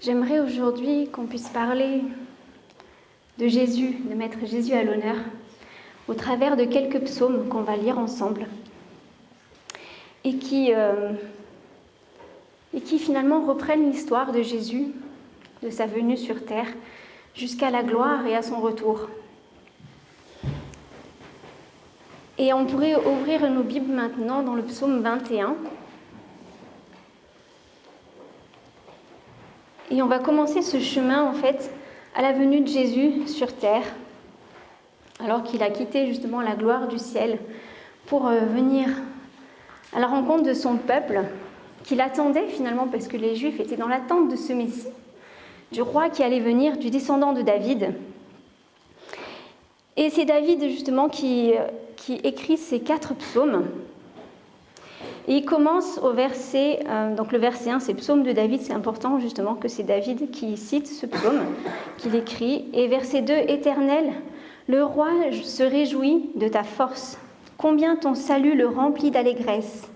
J'aimerais aujourd'hui qu'on puisse parler de Jésus, de mettre Jésus à l'honneur, au travers de quelques psaumes qu'on va lire ensemble et qui finalement reprennent l'histoire de Jésus, de sa venue sur terre, jusqu'à la gloire et à son retour. Et on pourrait ouvrir nos Bibles maintenant dans le psaume 21. Et on va commencer ce chemin, en fait, à la venue de Jésus sur terre, alors qu'il a quitté justement la gloire du ciel pour venir à la rencontre de son peuple, qu'il attendait finalement, parce que les Juifs étaient dans l'attente de ce Messie, du roi qui allait venir, du descendant de David. Et c'est David justement qui écrit ces 4 psaumes. Et il commence au verset, donc le verset 1, c'est le psaume de David, c'est important justement que c'est David qui cite ce psaume, qu'il écrit. Et verset 2, « Éternel, le roi se réjouit de ta force. Combien ton salut le remplit d'allégresse.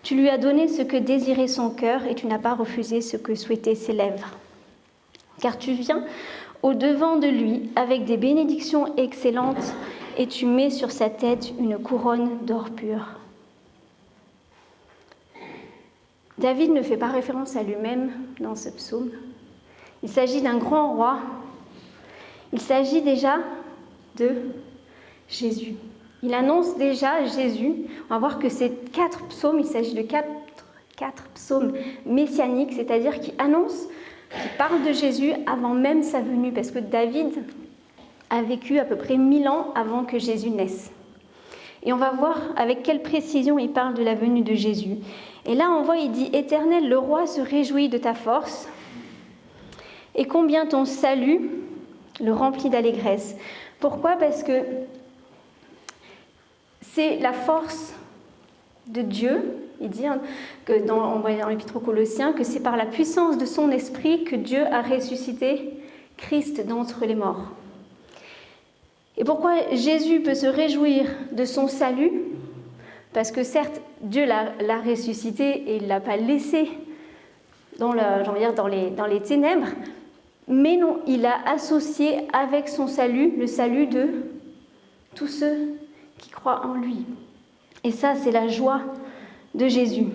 Tu lui as donné ce que désirait son cœur et tu n'as pas refusé ce que souhaitaient ses lèvres. Car tu viens au-devant de lui avec des bénédictions excellentes et tu mets sur sa tête une couronne d'or pur. » David ne fait pas référence à lui-même dans ce psaume. Il s'agit d'un grand roi. Il s'agit déjà de Jésus. Il annonce déjà Jésus. On va voir que ces 4 psaumes, il s'agit de 4 psaumes messianiques, c'est-à-dire qui annoncent, qui parlent de Jésus avant même sa venue, parce que David a vécu à peu près 1000 ans avant que Jésus naisse. Et on va voir avec quelle précision il parle de la venue de Jésus. Et là, on voit, il dit « Éternel, le roi se réjouit de ta force, et combien ton salut le remplit d'allégresse. » Pourquoi ? Parce que c'est la force de Dieu. Il dit que on voit dans l'Épître aux Colossiens que c'est par la puissance de son esprit que Dieu a ressuscité Christ d'entre les morts. Et pourquoi Jésus peut se réjouir de son salut ? Parce que certes, Dieu l'a ressuscité et il ne l'a pas laissé dans les ténèbres, mais non, il a associé avec son salut le salut de tous ceux qui croient en lui. Et ça, c'est la joie de Jésus.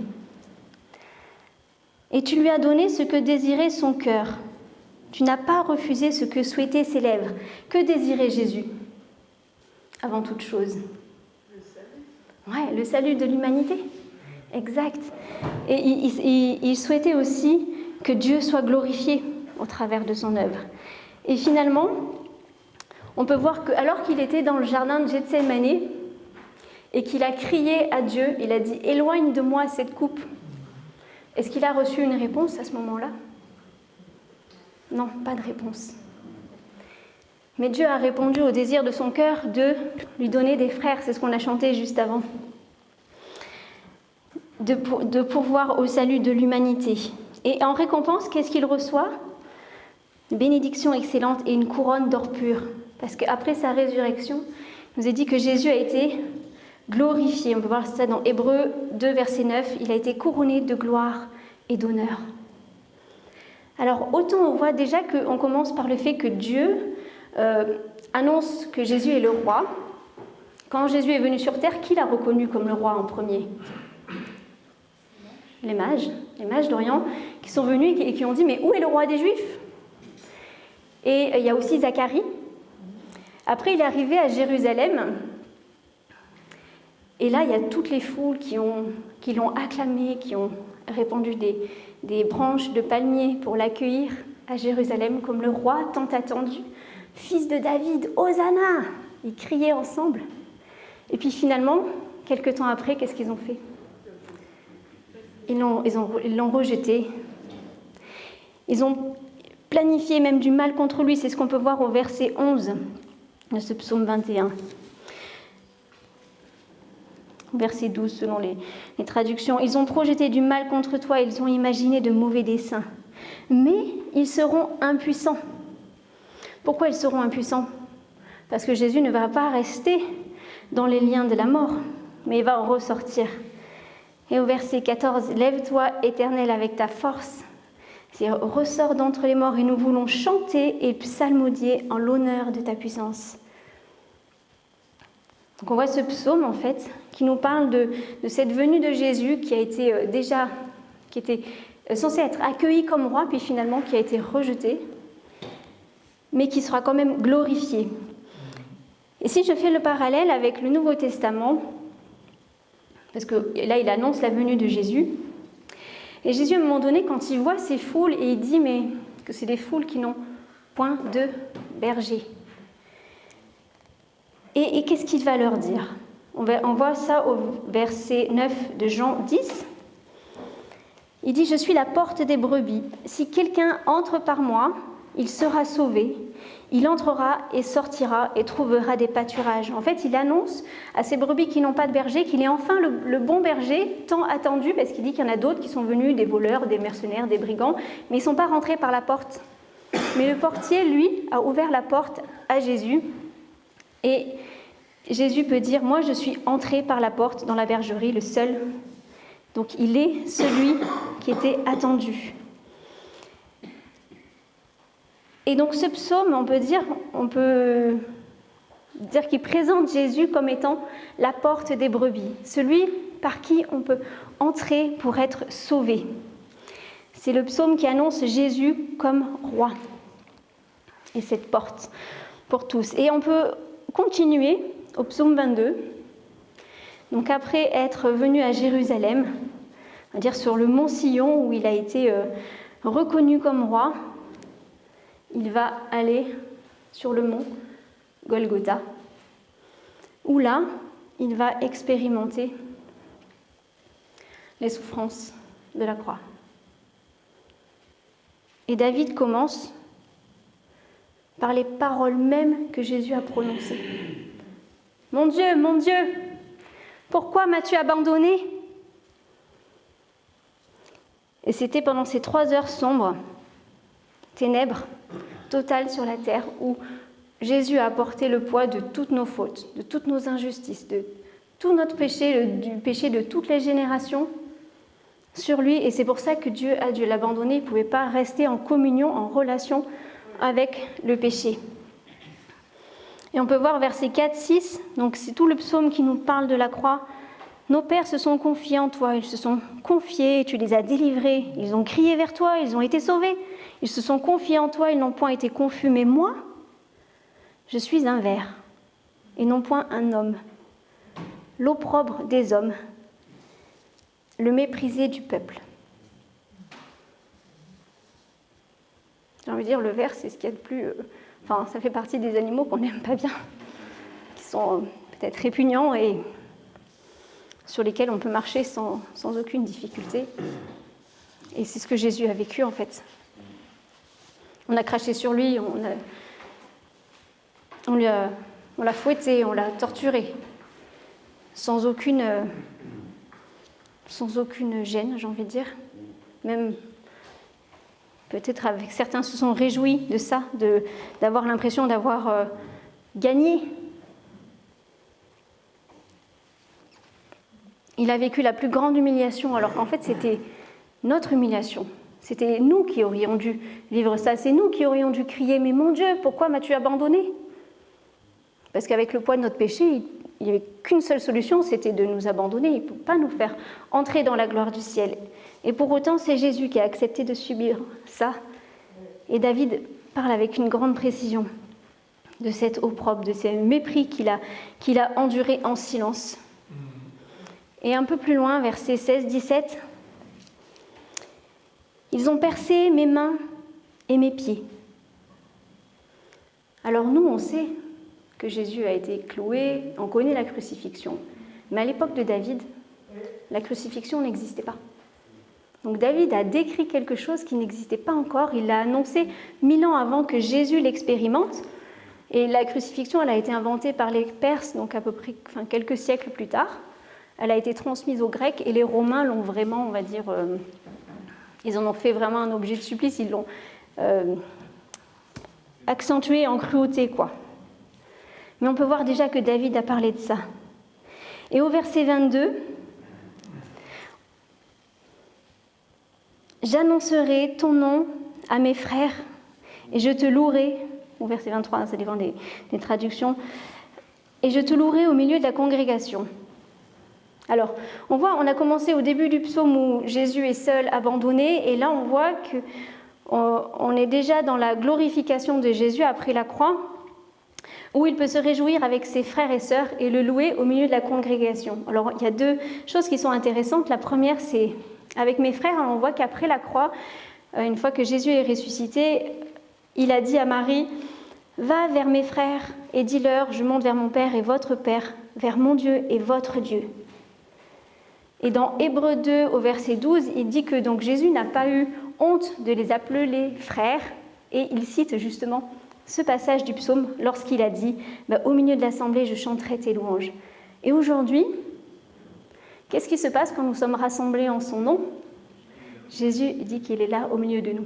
Et tu lui as donné ce que désirait son cœur. Tu n'as pas refusé ce que souhaitaient ses lèvres. Que désirait Jésus ? Avant toute chose. Ouais, le salut de l'humanité. Exact. Et il souhaitait aussi que Dieu soit glorifié au travers de son œuvre. Et finalement, on peut voir qu'alors qu'il était dans le jardin de Gethsémani et qu'il a crié à Dieu, il a dit « Éloigne de moi cette coupe ». Est-ce qu'il a reçu une réponse à ce moment-là ? Non, pas de réponse. Mais Dieu a répondu au désir de son cœur de lui donner des frères, c'est ce qu'on a chanté juste avant, de pourvoir au salut de l'humanité. Et en récompense, qu'est-ce qu'il reçoit ? Une bénédiction excellente et une couronne d'or pur. Parce qu'après sa résurrection, il nous est dit que Jésus a été glorifié. On peut voir ça dans Hébreux 2, verset 9. Il a été couronné de gloire et d'honneur. Alors, autant on voit déjà qu'on commence par le fait que Dieu annonce que Jésus est le roi. Quand Jésus est venu sur terre, qui l'a reconnu comme le roi en premier ? Les mages d'Orient qui sont venus et qui ont dit « Mais où est le roi des Juifs ?» Et il y a aussi Zacharie. Après, il est arrivé à Jérusalem. Et là, il y a toutes les foules qui l'ont acclamé, qui ont répandu des branches de palmier pour l'accueillir à Jérusalem comme le roi tant attendu. Fils de David, Hosanna ! Ils criaient ensemble. Et puis finalement, quelques temps après, qu'est-ce qu'ils ont fait ? Ils l'ont rejeté. Ils ont planifié même du mal contre lui. C'est ce qu'on peut voir au verset 11 de ce psaume 21. Verset 12 selon les traductions. Ils ont projeté du mal contre toi, ils ont imaginé de mauvais desseins. Mais ils seront impuissants. Pourquoi ils seront impuissants ? Parce que Jésus ne va pas rester dans les liens de la mort, mais il va en ressortir. Et au verset 14, « Lève-toi, Éternel, avec ta force. C'est ressort d'entre les morts et nous voulons chanter et psalmodier en l'honneur de ta puissance. Donc on voit ce psaume en fait qui nous parle de cette venue de Jésus qui a été qui était censé être accueilli comme roi puis finalement qui a été rejeté, mais qui sera quand même glorifié. Et si je fais le parallèle avec le Nouveau Testament, parce que là il annonce la venue de Jésus, et Jésus, à un moment donné, quand il voit ces foules, et il dit mais que c'est des foules qui n'ont point de berger. Et qu'est-ce qu'il va leur dire ? On voit ça au verset 9 de Jean 10. Il dit « Je suis la porte des brebis. Si quelqu'un entre par moi, il sera sauvé. Il entrera et sortira et trouvera des pâturages. » En fait, il annonce à ces brebis qui n'ont pas de berger qu'il est enfin le bon berger, tant attendu, parce qu'il dit qu'il y en a d'autres qui sont venus, des voleurs, des mercenaires, des brigands, mais ils ne sont pas rentrés par la porte. Mais le portier, lui, a ouvert la porte à Jésus. Et Jésus peut dire « Moi, je suis entré par la porte dans la bergerie, le seul. » Donc, il est celui qui était attendu. Et donc ce psaume, on peut dire qu'il présente Jésus comme étant la porte des brebis, celui par qui on peut entrer pour être sauvé. C'est le psaume qui annonce Jésus comme roi et cette porte pour tous. Et on peut continuer au psaume 22. Donc après être venu à Jérusalem, on va dire sur le mont Sion où il a été reconnu comme roi, il va aller sur le mont Golgotha, où là, il va expérimenter les souffrances de la croix. Et David commence par les paroles mêmes que Jésus a prononcées. « Mon Dieu, pourquoi m'as-tu abandonné ?» Et c'était pendant ces 3 heures sombres, ténèbres, totale sur la terre, où Jésus a porté le poids de toutes nos fautes, de toutes nos injustices, de tout notre péché, du péché de toutes les générations sur lui. Et c'est pour ça que Dieu a dû l'abandonner. Il ne pouvait pas rester en communion, en relation avec le péché. Et on peut voir verset 4-6, donc c'est tout le psaume qui nous parle de la croix. Nos pères se sont confiés en toi, ils se sont confiés, tu les as délivrés, ils ont crié vers toi, ils ont été sauvés. Ils se sont confiés en toi, ils n'ont point été confus. Mais moi, je suis un ver, et non point un homme. L'opprobre des hommes, le méprisé du peuple. J'ai envie de dire, le ver, c'est ce qu'il y a de plus... ça fait partie des animaux qu'on n'aime pas bien, qui sont peut-être répugnants et sur lesquels on peut marcher sans aucune difficulté. Et c'est ce que Jésus a vécu, en fait. On a craché sur lui, on l'a fouetté, on l'a torturé, sans aucune gêne, j'ai envie de dire. Même peut-être avec certains se sont réjouis de ça, d'avoir l'impression d'avoir gagné. Il a vécu la plus grande humiliation, alors qu'en fait c'était notre humiliation. C'était nous qui aurions dû vivre ça, c'est nous qui aurions dû crier « Mais mon Dieu, pourquoi m'as-tu abandonné ?» Parce qu'avec le poids de notre péché, il n'y avait qu'une seule solution, c'était de nous abandonner. Il ne peut pas nous faire entrer dans la gloire du ciel. Et pour autant, c'est Jésus qui a accepté de subir ça. Et David parle avec une grande précision de cet opprobre, de ce mépris qu'il a enduré en silence. Et un peu plus loin, versets 16-17, ils ont percé mes mains et mes pieds. Alors nous, on sait que Jésus a été cloué, on connaît la crucifixion. Mais à l'époque de David, la crucifixion n'existait pas. Donc David a décrit quelque chose qui n'existait pas encore. Il l'a annoncé 1000 ans avant que Jésus l'expérimente. Et la crucifixion, elle a été inventée par les Perses, donc à peu près quelques siècles plus tard. Elle a été transmise aux Grecs et les Romains l'ont vraiment, on va dire... ils en ont fait vraiment un objet de supplice, ils l'ont accentué en cruauté, quoi. Mais on peut voir déjà que David a parlé de ça. Et au verset 22, j'annoncerai ton nom à mes frères et je te louerai, au verset 23, ça dépend des traductions, et je te louerai au milieu de la congrégation. Alors, on voit, on a commencé au début du psaume où Jésus est seul, abandonné, et là on voit qu'on est déjà dans la glorification de Jésus après la croix, où il peut se réjouir avec ses frères et sœurs et le louer au milieu de la congrégation. Alors, il y a deux choses qui sont intéressantes. La première, c'est avec mes frères, on voit qu'après la croix, une fois que Jésus est ressuscité, il a dit à Marie, « Va vers mes frères et dis-leur, je monte vers mon Père et votre Père, vers mon Dieu et votre Dieu. » Et dans Hébreux 2, au verset 12, il dit que donc Jésus n'a pas eu honte de les appeler frères, et il cite justement ce passage du psaume lorsqu'il a dit « Au milieu de l'assemblée, je chanterai tes louanges ». Et aujourd'hui, qu'est-ce qui se passe quand nous sommes rassemblés en son nom ? Jésus dit qu'il est là au milieu de nous.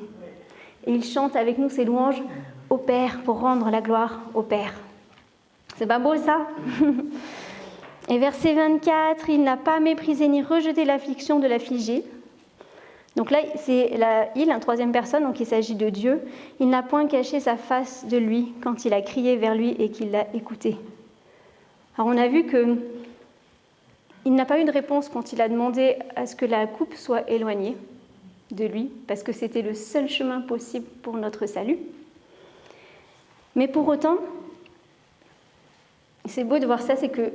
Et il chante avec nous ses louanges au Père pour rendre la gloire au Père. C'est pas beau ça ? Et verset 24, il n'a pas méprisé ni rejeté l'affliction de l'affligé. Donc là, c'est un troisième personne, donc il s'agit de Dieu. Il n'a point caché sa face de lui quand il a crié vers lui et qu'il l'a écouté. Alors on a vu qu'il n'a pas eu de réponse quand il a demandé à ce que la coupe soit éloignée de lui, parce que c'était le seul chemin possible pour notre salut. Mais pour autant, c'est beau de voir ça, c'est que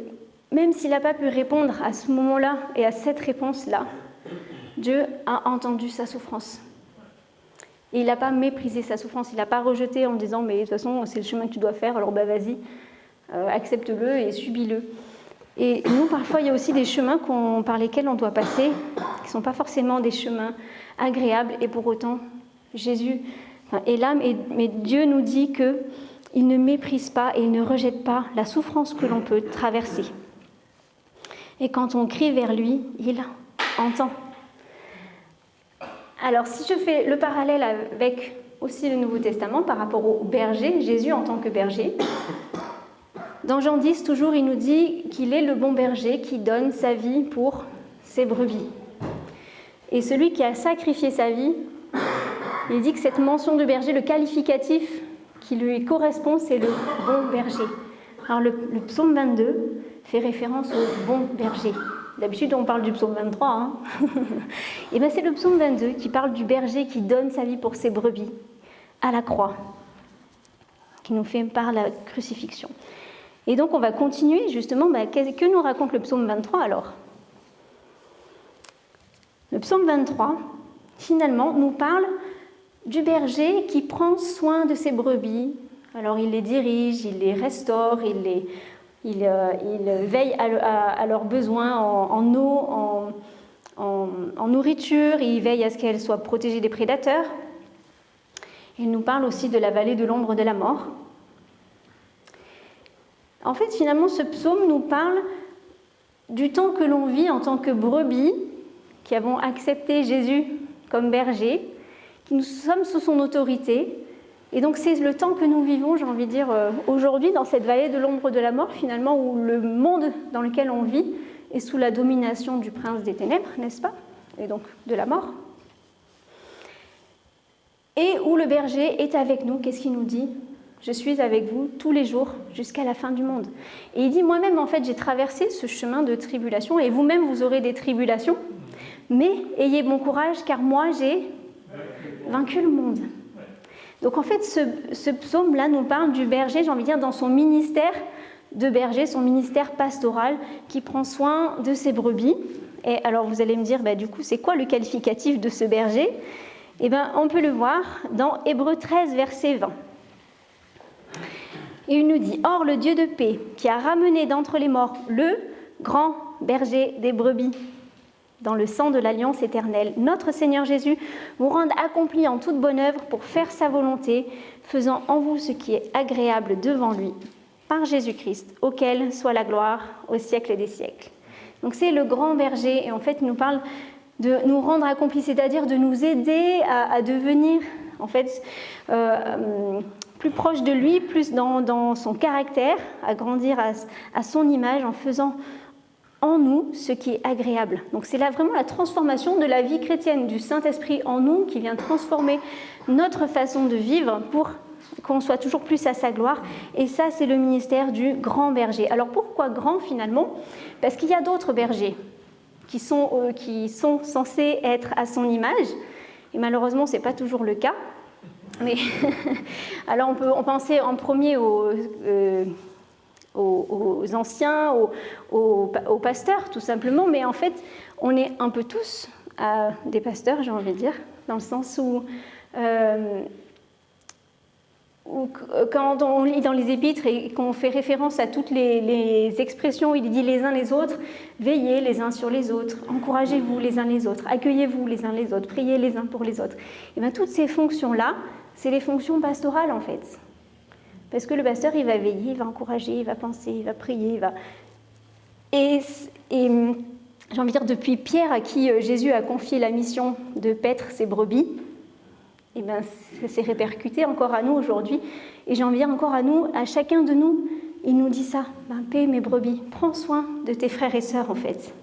même s'il n'a pas pu répondre à ce moment-là et à cette réponse-là, Dieu a entendu sa souffrance. Et il n'a pas méprisé sa souffrance, il n'a pas rejeté en disant « mais de toute façon, c'est le chemin que tu dois faire, alors vas-y, accepte-le et subis-le ». Et nous, parfois, il y a aussi des chemins par lesquels on doit passer, qui ne sont pas forcément des chemins agréables, et pour autant, Jésus est là, mais Dieu nous dit qu'il ne méprise pas et il ne rejette pas la souffrance que l'on peut traverser. Et quand on crie vers lui, il entend. Alors, si je fais le parallèle avec aussi le Nouveau Testament par rapport au berger, Jésus en tant que berger, dans Jean 10, toujours, il nous dit qu'il est le bon berger qui donne sa vie pour ses brebis. Et celui qui a sacrifié sa vie, il dit que cette mention de berger, le qualificatif qui lui correspond, c'est le bon berger. Alors, le psaume 22 fait référence au bon berger. D'habitude, on parle du psaume 23. Hein. Et bien, c'est le psaume 22 qui parle du berger qui donne sa vie pour ses brebis à la croix, qui nous fait par la crucifixion. Et donc, on va continuer justement. Que nous raconte le psaume 23 alors ? Le psaume 23, finalement, nous parle du berger qui prend soin de ses brebis. Alors, il les dirige, il les restaure, il veille à leurs besoins en eau, en nourriture, il veille à ce qu'elles soient protégées des prédateurs. Il nous parle aussi de la vallée de l'ombre de la mort. En fait, finalement, ce psaume nous parle du temps que l'on vit en tant que brebis, qui avons accepté Jésus comme berger, qui nous sommes sous son autorité. Et donc c'est le temps que nous vivons, j'ai envie de dire, aujourd'hui, dans cette vallée de l'ombre de la mort, finalement, où le monde dans lequel on vit est sous la domination du prince des ténèbres, n'est-ce pas ? Et donc de la mort. Et où le berger est avec nous, qu'est-ce qu'il nous dit ? Je suis avec vous tous les jours jusqu'à la fin du monde. Et il dit, moi-même, en fait, j'ai traversé ce chemin de tribulation, et vous-même, vous aurez des tribulations, mais ayez bon courage, car moi, j'ai vaincu le monde. Donc en fait, ce psaume-là nous parle du berger, j'ai envie de dire, dans son ministère de berger, son ministère pastoral, qui prend soin de ses brebis. Et alors vous allez me dire, du coup, c'est quoi le qualificatif de ce berger ? Eh bien, on peut le voir dans Hébreux 13, verset 20. Et il nous dit, « Or, le Dieu de paix, qui a ramené d'entre les morts le grand berger des brebis, dans le sang de l'alliance éternelle, notre Seigneur Jésus vous rende accomplis en toute bonne œuvre pour faire sa volonté, faisant en vous ce qui est agréable devant lui, par Jésus-Christ, auquel soit la gloire au siècle des siècles. » Donc c'est le grand berger, et en fait il nous parle de nous rendre accomplis, c'est-à-dire de nous aider à devenir en fait plus proche de lui, plus dans son caractère, à grandir à son image en faisant en nous ce qui est agréable. Donc c'est là vraiment la transformation de la vie chrétienne, du Saint-Esprit en nous qui vient transformer notre façon de vivre pour qu'on soit toujours plus à sa gloire. Et ça, c'est le ministère du grand berger. Alors pourquoi grand finalement ? Parce qu'il y a d'autres bergers qui sont censés être à son image. Et malheureusement, ce n'est pas toujours le cas. Mais alors on peut penser en premier aux anciens, aux pasteurs tout simplement, mais en fait on est un peu tous des pasteurs, j'ai envie de dire, dans le sens où quand on lit dans les épîtres et qu'on fait référence à toutes les expressions, il dit les uns les autres, veillez les uns sur les autres, encouragez-vous les uns les autres, accueillez-vous les uns les autres, priez les uns pour les autres. Et bien toutes ces fonctions-là, c'est les fonctions pastorales en fait. Parce que le pasteur, il va veiller, il va encourager, il va penser, il va prier, il va... Et j'ai envie de dire, depuis Pierre, à qui Jésus a confié la mission de paître ses brebis, et bien, ça s'est répercuté encore à nous aujourd'hui. Et j'ai envie de dire encore à nous, à chacun de nous, il nous dit ça. Paie mes brebis, prends soin de tes frères et sœurs en fait.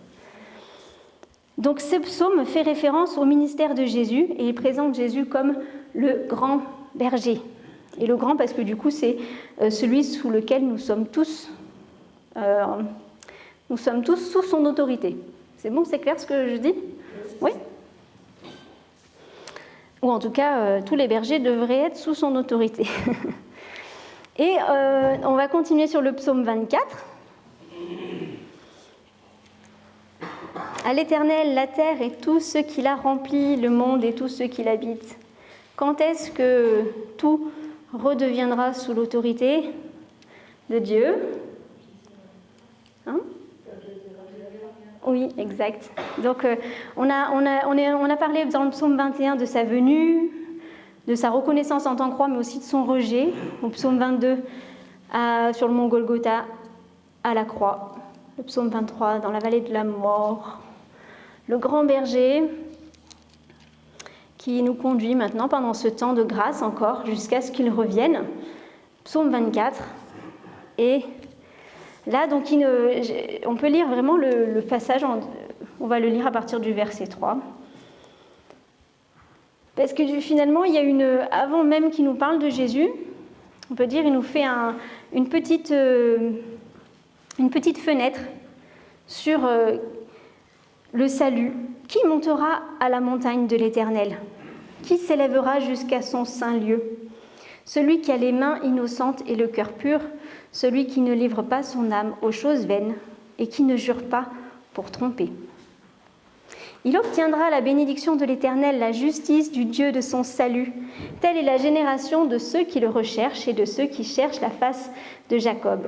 Donc ce psaume fait référence au ministère de Jésus et il présente Jésus comme le grand berger. Et le grand parce que du coup c'est celui sous lequel nous sommes tous sous son autorité. C'est bon, c'est clair ce que je dis ? Oui ? Ou en tout cas, tous les bergers devraient être sous son autorité. Et on va continuer sur le psaume 24. À l'Éternel, la terre et tout ce qui la remplit, le monde et tout ce qui l'habite. Quand est-ce que tout redeviendra sous l'autorité de Dieu ? Hein ? Oui, exact. Donc, on a parlé dans le psaume 21 de sa venue, de sa reconnaissance en tant que roi, mais aussi de son rejet. Au psaume 22, sur le mont Golgotha, à la croix. Le psaume 23, dans la vallée de la mort. Le grand berger qui nous conduit maintenant pendant ce temps de grâce encore, jusqu'à ce qu'il revienne. Psaume 24. Et là, donc, on peut lire vraiment le passage, on va le lire à partir du verset 3. Parce que finalement, il y a avant même qu'il nous parle de Jésus, on peut dire, il nous fait une petite fenêtre sur le salut. Qui montera à la montagne de l'Éternel ? Qui s'élèvera jusqu'à son saint lieu ? Celui qui a les mains innocentes et le cœur pur, celui qui ne livre pas son âme aux choses vaines et qui ne jure pas pour tromper. Il obtiendra la bénédiction de l'Éternel, la justice du Dieu de son salut. Telle est la génération de ceux qui le recherchent et de ceux qui cherchent la face de Jacob.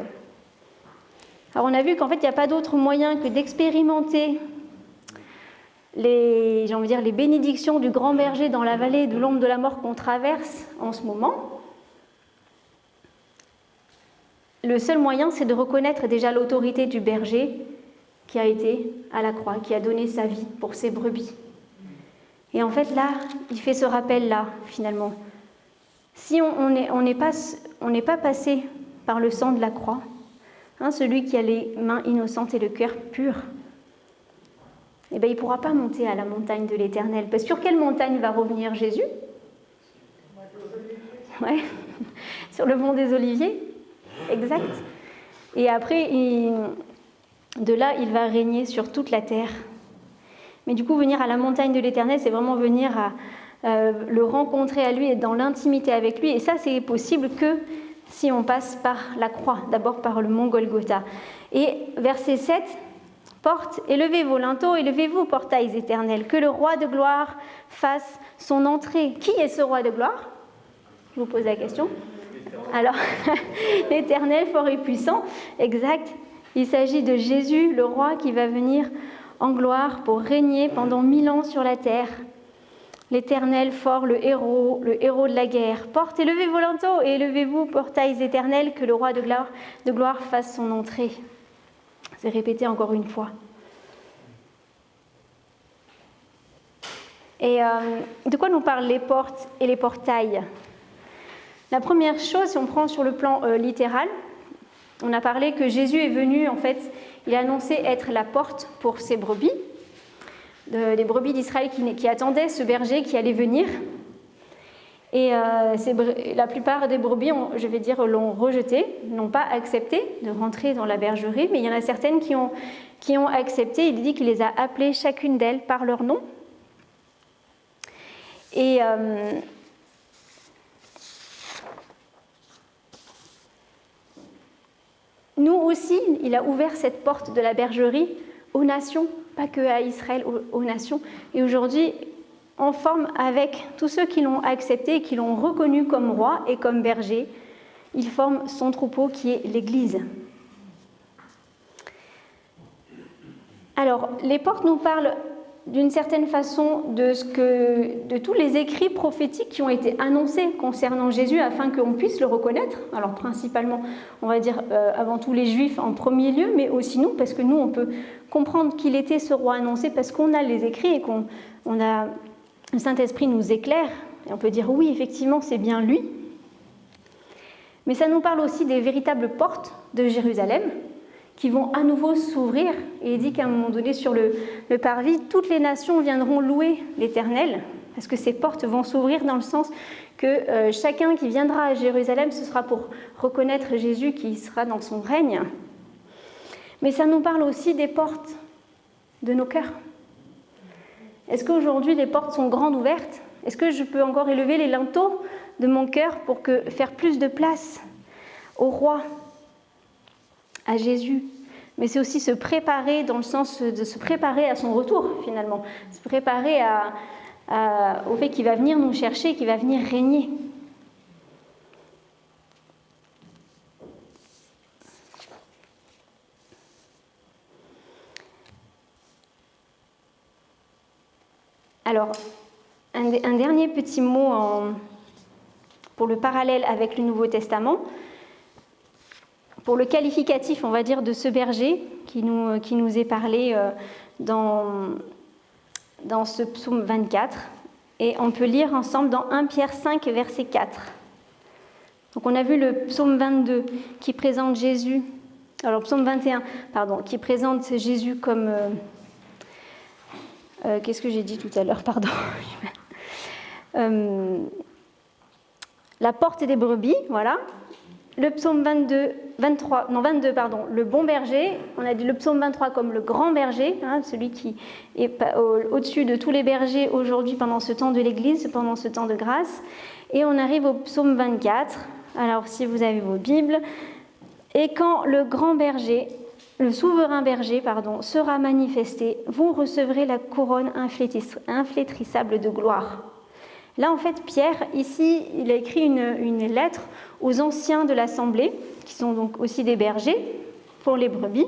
Alors on a vu qu'en fait, il n'y a pas d'autre moyen que d'expérimenter les bénédictions du grand berger dans la vallée de l'ombre de la mort qu'on traverse en ce moment. Le seul moyen, c'est de reconnaître déjà l'autorité du berger qui a été à la croix, qui a donné sa vie pour ses brebis. Et en fait, là, il fait ce rappel-là, finalement. Si on n'est pas passé par le sang de la croix, celui qui a les mains innocentes et le cœur pur, eh bien, il ne pourra pas monter à la montagne de l'Éternel. Parce que sur quelle montagne va revenir Jésus ? Ouais. Sur le mont des Oliviers. Exact. Et après, de là, il va régner sur toute la terre. Mais du coup, venir à la montagne de l'Éternel, c'est vraiment venir le rencontrer à lui et dans l'intimité avec lui. Et ça, c'est possible que si on passe par la croix, d'abord par le mont Golgotha. Et verset 7, « Porte, élevez vos linteaux, élevez-vous, portails éternels, que le roi de gloire fasse son entrée. » Qui est ce roi de gloire ? Je vous pose la question. Alors, l'Éternel, fort et puissant, exact. Il s'agit de Jésus, le roi qui va venir en gloire pour régner pendant 1000 ans sur la terre. L'Éternel fort, le héros de la guerre. Porte, élevez vos linteaux et élevez-vous, portails éternels, que le roi de gloire fasse son entrée. C'est répété encore une fois. Et de quoi nous parlent les portes et les portails ? La première chose, si on prend sur le plan littéral, On a parlé que Jésus est venu, en fait, il a annoncé être la porte pour ses brebis, les brebis d'Israël qui attendaient ce berger qui allait venir. Et la plupart des brebis, l'ont rejeté, n'ont pas accepté de rentrer dans la bergerie, mais il y en a certaines qui ont accepté. Il dit qu'il les a appelées chacune d'elles par leur nom. Et nous aussi, il a ouvert cette porte de la bergerie aux nations, pas que à Israël, aux nations. Et aujourd'hui, en forme avec tous ceux qui l'ont accepté et qui l'ont reconnu comme roi et comme berger, il forme son troupeau qui est l'Église. Alors, les portes nous parlent d'une certaine façon de tous les écrits prophétiques qui ont été annoncés concernant Jésus afin qu'on puisse le reconnaître. Alors principalement, on va dire avant tout les Juifs en premier lieu, mais aussi nous, parce que nous, on peut comprendre qu'il était ce roi annoncé parce qu'on a les écrits et le Saint-Esprit nous éclaire. Et on peut dire oui, effectivement, c'est bien lui. Mais ça nous parle aussi des véritables portes de Jérusalem, qui vont à nouveau s'ouvrir. Et il dit qu'à un moment donné, sur le parvis, toutes les nations viendront louer l'Éternel, parce que ces portes vont s'ouvrir dans le sens que chacun qui viendra à Jérusalem, ce sera pour reconnaître Jésus qui sera dans son règne. Mais ça nous parle aussi des portes de nos cœurs. Est-ce qu'aujourd'hui, les portes sont grandes ouvertes ? Est-ce que je peux encore élever les linteaux de mon cœur pour faire plus de place au roi, à Jésus? Mais c'est aussi se préparer dans le sens de se préparer à son retour, finalement. Se préparer au fait qu'il va venir nous chercher, qu'il va venir régner. Alors, un dernier petit mot pour le parallèle avec le Nouveau Testament. Pour le qualificatif, on va dire, de ce berger qui nous est parlé dans ce psaume 24. Et on peut lire ensemble dans 1 Pierre 5, verset 4. Donc on a vu le psaume 22 qui présente Jésus, alors psaume 21, pardon, qui présente Jésus comme... qu'est-ce que j'ai dit tout à l'heure, pardon. La porte des brebis, voilà. Le psaume 22, le bon berger. On a dit le psaume 23 comme le grand berger, celui qui est au-dessus de tous les bergers aujourd'hui pendant ce temps de l'Église, pendant ce temps de grâce. Et on arrive au psaume 24. Alors, si vous avez vos Bibles. Et quand le grand berger, le souverain berger, sera manifesté, vous recevrez la couronne inflétrissable de gloire. Là, en fait, Pierre, ici, il a écrit une lettre aux anciens de l'Assemblée, qui sont donc aussi des bergers pour les brebis.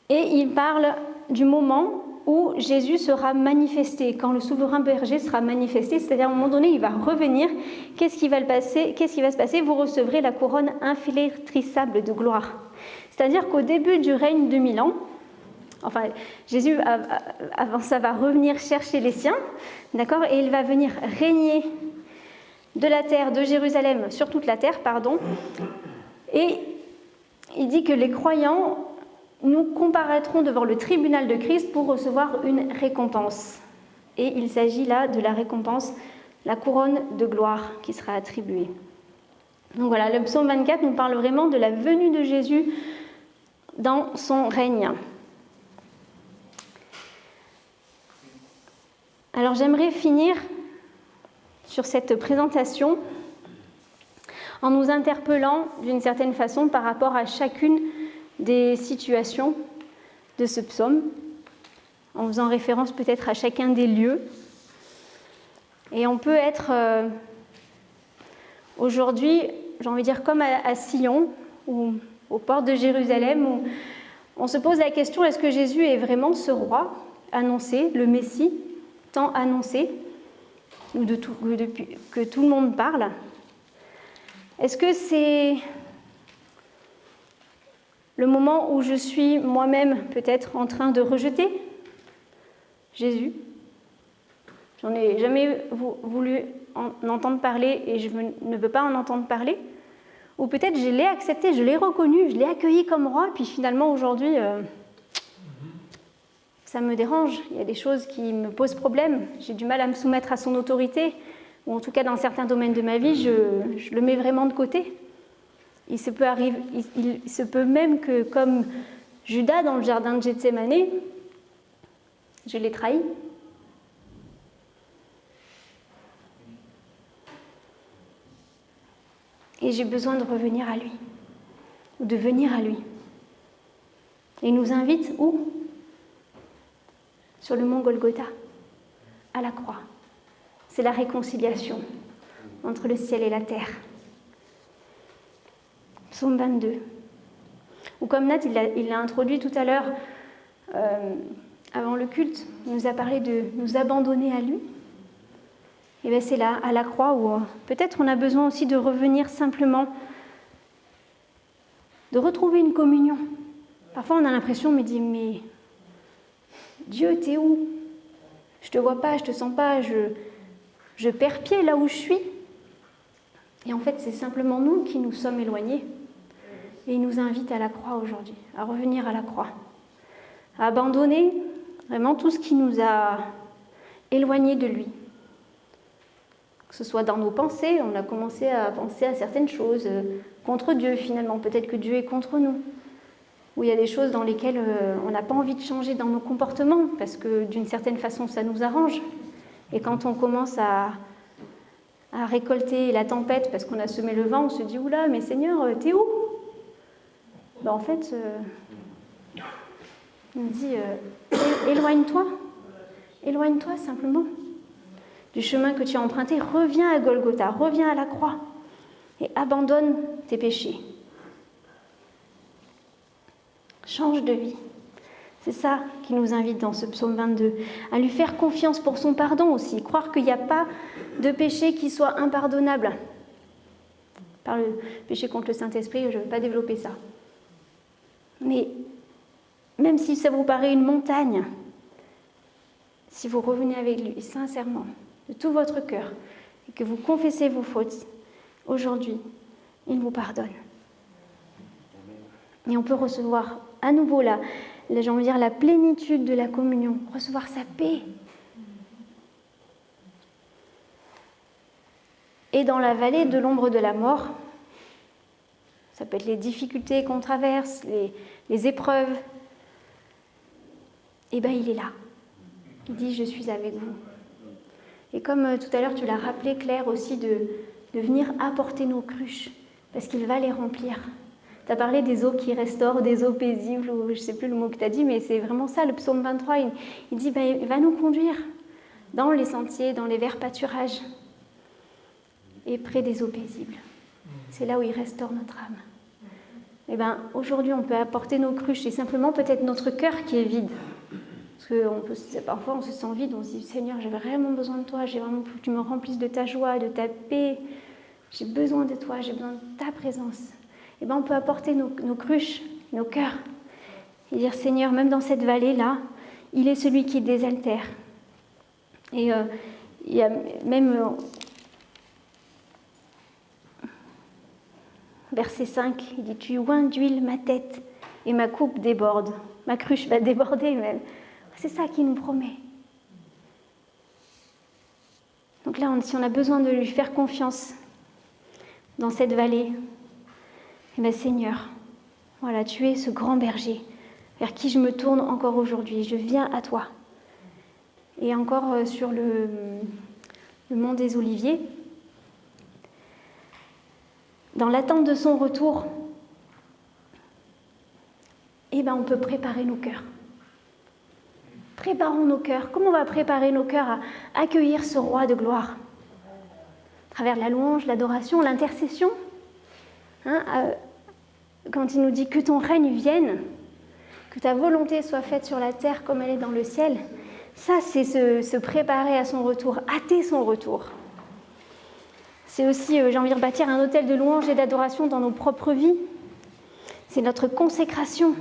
Et il parle du moment où Jésus sera manifesté, quand le souverain berger sera manifesté, c'est-à-dire à un moment donné, il va revenir. Qu'est-ce qui va se passer ? Vous recevrez la couronne inflétrissable de gloire. C'est-à-dire qu'au début du règne de 1000 ans, enfin, Jésus, avant ça, va revenir chercher les siens, d'accord ? Et il va venir régner de la terre, de Jérusalem, sur toute la terre, Et il dit que les croyants, nous comparaîtrons devant le tribunal de Christ pour recevoir une récompense. Et il s'agit là de la récompense, la couronne de gloire qui sera attribuée. Donc voilà, le psaume 24 nous parle vraiment de la venue de Jésus dans son règne. Alors j'aimerais finir sur cette présentation en nous interpellant d'une certaine façon par rapport à chacune des situations de ce psaume, en faisant référence peut-être à chacun des lieux. Et on peut être aujourd'hui, j'ai envie de dire comme à Sion ou aux portes de Jérusalem, où on se pose la question, est-ce que Jésus est vraiment ce roi annoncé, le Messie, tant annoncé, que tout le monde parle? Est-ce que c'est le moment où je suis moi-même peut-être en train de rejeter Jésus? J'en ai jamais voulu en entendre parler et je ne veux pas en entendre parler. Ou peut-être je l'ai accepté, je l'ai reconnu, je l'ai accueilli comme roi, puis finalement aujourd'hui, ça me dérange. Il y a des choses qui me posent problème. J'ai du mal à me soumettre à son autorité, ou en tout cas dans certains domaines de ma vie, je le mets vraiment de côté. Il se peut même que, comme Judas dans le jardin de Gethsémani, je l'ai trahi. Et j'ai besoin de revenir à lui, ou de venir à lui. Et il nous invite où ? Sur le mont Golgotha, à la croix. C'est la réconciliation entre le ciel et la terre. Psaume 22. Ou comme Nat, il l'a introduit tout à l'heure, avant le culte, il nous a parlé de nous abandonner à lui. Et bien c'est là, à la croix, où peut-être on a besoin aussi de revenir simplement, de retrouver une communion. Parfois on a l'impression, mais Dieu, t'es où ? Je te vois pas, je te sens pas, je perds pied là où je suis. Et en fait, c'est simplement nous qui nous sommes éloignés. Et il nous invite à la croix aujourd'hui, à revenir à la croix, à abandonner vraiment tout ce qui nous a éloignés de lui. Que ce soit dans nos pensées, on a commencé à penser à certaines choses contre Dieu finalement, peut-être que Dieu est contre nous. Ou il y a des choses dans lesquelles on n'a pas envie de changer dans nos comportements, parce que d'une certaine façon ça nous arrange. Et quand on commence à récolter la tempête parce qu'on a semé le vent, on se dit « Oula, mais Seigneur, t'es où ?» En fait, il me dit « Éloigne-toi simplement du chemin que tu as emprunté, reviens à Golgotha, reviens à la croix et abandonne tes péchés. Change de vie. » C'est ça qui nous invite dans ce psaume 22, à lui faire confiance pour son pardon aussi, croire qu'il n'y a pas de péché qui soit impardonnable. Par le péché contre le Saint-Esprit, je ne veux pas développer ça. Mais même si ça vous paraît une montagne, si vous revenez avec lui sincèrement, de tout votre cœur, et que vous confessez vos fautes, aujourd'hui, il vous pardonne. Et on peut recevoir à nouveau j'ai envie de dire, la plénitude de la communion, recevoir sa paix. Et dans la vallée de l'ombre de la mort, ça peut être les difficultés qu'on traverse, les épreuves, et bien il est là. Il dit « Je suis avec vous ». Et comme tout à l'heure tu l'as rappelé, Claire, aussi de venir apporter nos cruches, parce qu'il va les remplir. Tu as parlé des eaux qui restaurent, des eaux paisibles, ou je ne sais plus le mot que tu as dit, mais c'est vraiment ça, le psaume 23, il dit il va nous conduire dans les sentiers, dans les verts pâturages, et près des eaux paisibles. C'est là où il restaure notre âme. Et aujourd'hui, on peut apporter nos cruches, et simplement peut-être notre cœur qui est vide. Parce que parfois, on se sent vide, on se dit « Seigneur, j'ai vraiment besoin de toi, j'ai vraiment que tu me remplisses de ta joie, de ta paix, j'ai besoin de toi, j'ai besoin de ta présence. » On peut apporter nos cruches, nos cœurs, et dire « Seigneur, même dans cette vallée-là, il est celui qui désaltère. » Et il y a même verset 5, il dit « Tu oins d'huile ma tête et ma coupe déborde. » Ma cruche va déborder même. C'est ça qu'il nous promet. Donc là, si on a besoin de lui faire confiance dans cette vallée, Seigneur, voilà, tu es ce grand berger vers qui je me tourne encore aujourd'hui. Je viens à toi. Et encore sur le mont des Oliviers, dans l'attente de son retour, on peut préparer nos cœurs. Préparons nos cœurs. Comment on va préparer nos cœurs à accueillir ce roi de gloire ? À travers la louange, l'adoration, l'intercession. Quand il nous dit que ton règne vienne, que ta volonté soit faite sur la terre comme elle est dans le ciel, ça c'est se préparer à son retour, hâter son retour. C'est aussi, j'ai envie de bâtir un autel de louange et d'adoration dans nos propres vies. C'est notre consécration.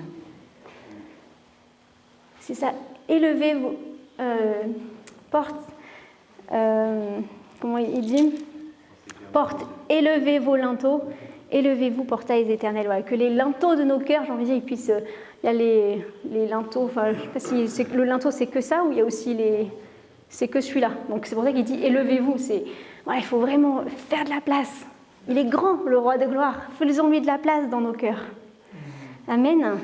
C'est ça, élevez vos portes, comment il dit ? Portes, élevez vos linteaux Élevez-vous, portails éternels. Voilà, que les linteaux de nos cœurs, j'ai envie de dire, ils puissent... Il y a les linteaux, enfin, je ne sais pas si le linteau c'est que ça ou il y a aussi c'est que celui-là. Donc c'est pour ça qu'il dit élevez-vous. Voilà, il faut vraiment faire de la place. Il est grand, le roi de gloire. Faisons-lui de la place dans nos cœurs. Amen.